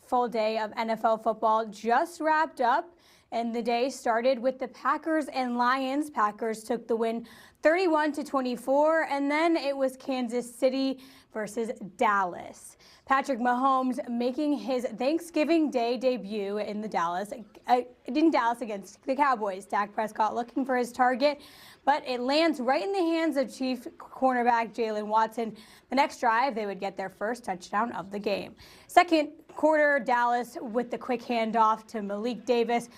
full day of NFL football just wrapped up, and the day started with the Packers and Lions. Packers took the win 31-24, and then it was Kansas City versus Dallas. Patrick Mahomes making his Thanksgiving Day debut in Dallas against the Cowboys. Dak Prescott looking for his target, but it lands right in the hands of Chief cornerback Jalen Watson. The next drive, they would get their first touchdown of the game. Second quarter, Dallas with the quick handoff to Malik Davis,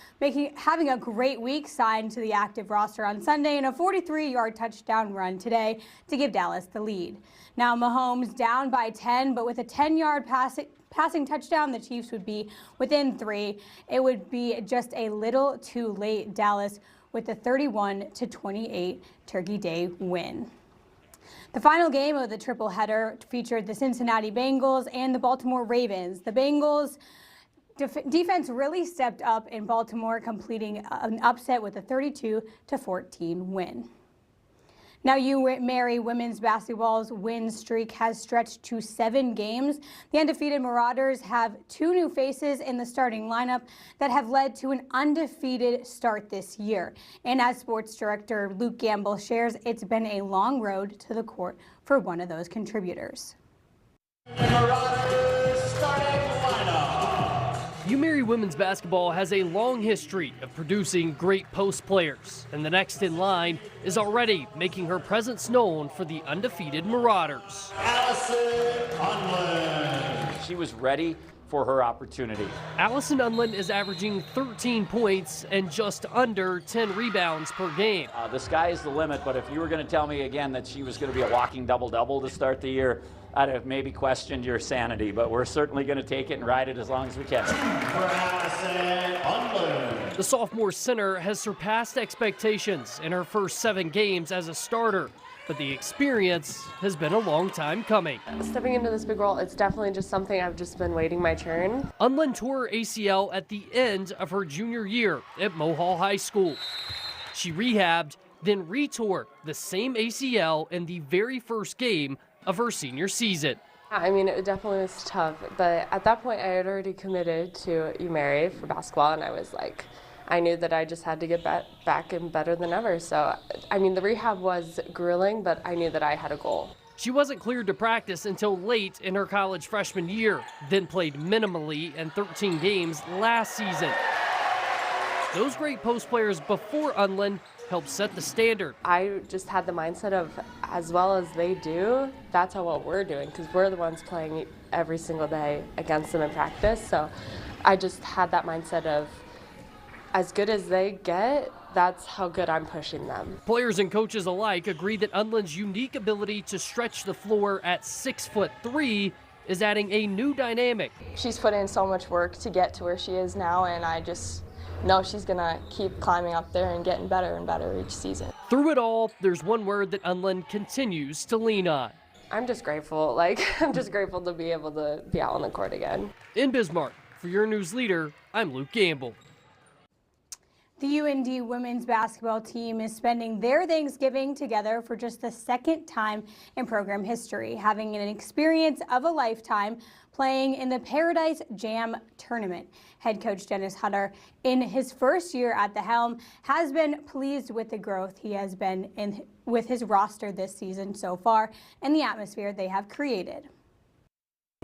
having a great week, signed to the active roster on Sunday, and a 43-yard touchdown run today to give Dallas the lead. Now Mahomes down by 10, but with a 10-yard passing touchdown, the Chiefs would be within 3. It would be just a little too late. Dallas with the 31-28 Turkey Day win. The final game of the triple header featured the Cincinnati Bengals and the Baltimore Ravens. The Bengals defense really stepped up in Baltimore, completing an upset with a 32-14 win. Now UMary women's basketball's win streak has stretched to 7 games. The undefeated Marauders have 2 new faces in the starting lineup that have led to an undefeated start this year. And as sports director Luke Gamble shares, it's been a long road to the court for one of those contributors. Marauders starting lineup. UMary women's basketball has a long history of producing great post players, and the next in line is already making her presence known for the undefeated Marauders. Allison Unland. She was ready for her opportunity. Allison Unland is averaging 13 points and just under 10 rebounds per game. The sky is the limit, but if you were going to tell me again that she was going to be a walking double-double to start the year, I'd have maybe questioned your sanity, but we're certainly going to take it and ride it as long as we can. For Allison Unland. The sophomore center has surpassed expectations in her first 7 games as a starter, but the experience has been a long time coming. Stepping into this big role, it's definitely just something I've just been waiting my turn. Unland tore her ACL at the end of her junior year at Mohall High School. She rehabbed, then retore the same ACL in the very first game of her senior season. I mean, it definitely was tough, but at that point I had already committed to UMary for basketball, and I was like, I knew that I just had to get back and better than ever. So, I mean, the rehab was grueling, but I knew that I had a goal. She wasn't cleared to practice until late in her college freshman year, then played minimally in 13 games last season. Those great post players before Unland helped set the standard. I just had the mindset of, as well as they do, that's how well we're doing, because we're the ones playing every single day against them in practice. So I just had that mindset of, as good as they get, that's how good I'm pushing them. Players and coaches alike agree that Unland's unique ability to stretch the floor at 6'3" is adding a new dynamic. She's put in so much work to get to where she is now, and I just know she's gonna keep climbing up there and getting better and better each season. Through it all, there's one word that Unland continues to lean on. I'm just grateful. I'm just grateful to be able to be out on the court again. In Bismarck, for your news leader, I'm Luke Gamble. The UND women's basketball team is spending their Thanksgiving together for just the second time in program history, having an experience of a lifetime playing in the Paradise Jam tournament. Head coach Dennis Hutter, in his first year at the helm, has been pleased with the growth he has been in with his roster this season so far and the atmosphere they have created.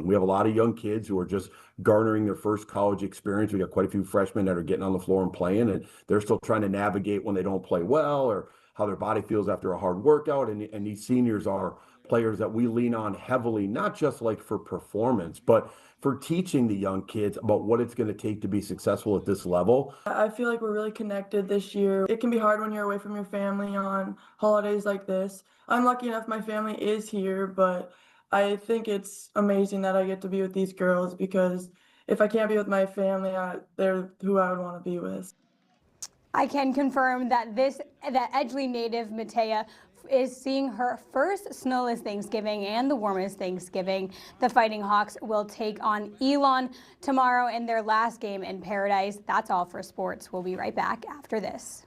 We have a lot of young kids who are just garnering their first college experience. We got quite a few freshmen that are getting on the floor and playing, and they're still trying to navigate when they don't play well or how their body feels after a hard workout. And these seniors are players that we lean on heavily, not just like for performance, but for teaching the young kids about what it's going to take to be successful at this level. I feel like we're really connected this year. It can be hard when you're away from your family on holidays like this. I'm lucky enough my family is here, but I think it's amazing that I get to be with these girls, because if I can't be with my family, they're who I would want to be with. I can confirm that Edgeley native Matea is seeing her first snowless Thanksgiving and the warmest Thanksgiving. The Fighting Hawks will take on Elon tomorrow in their last game in Paradise. That's all for sports. We'll be right back after this.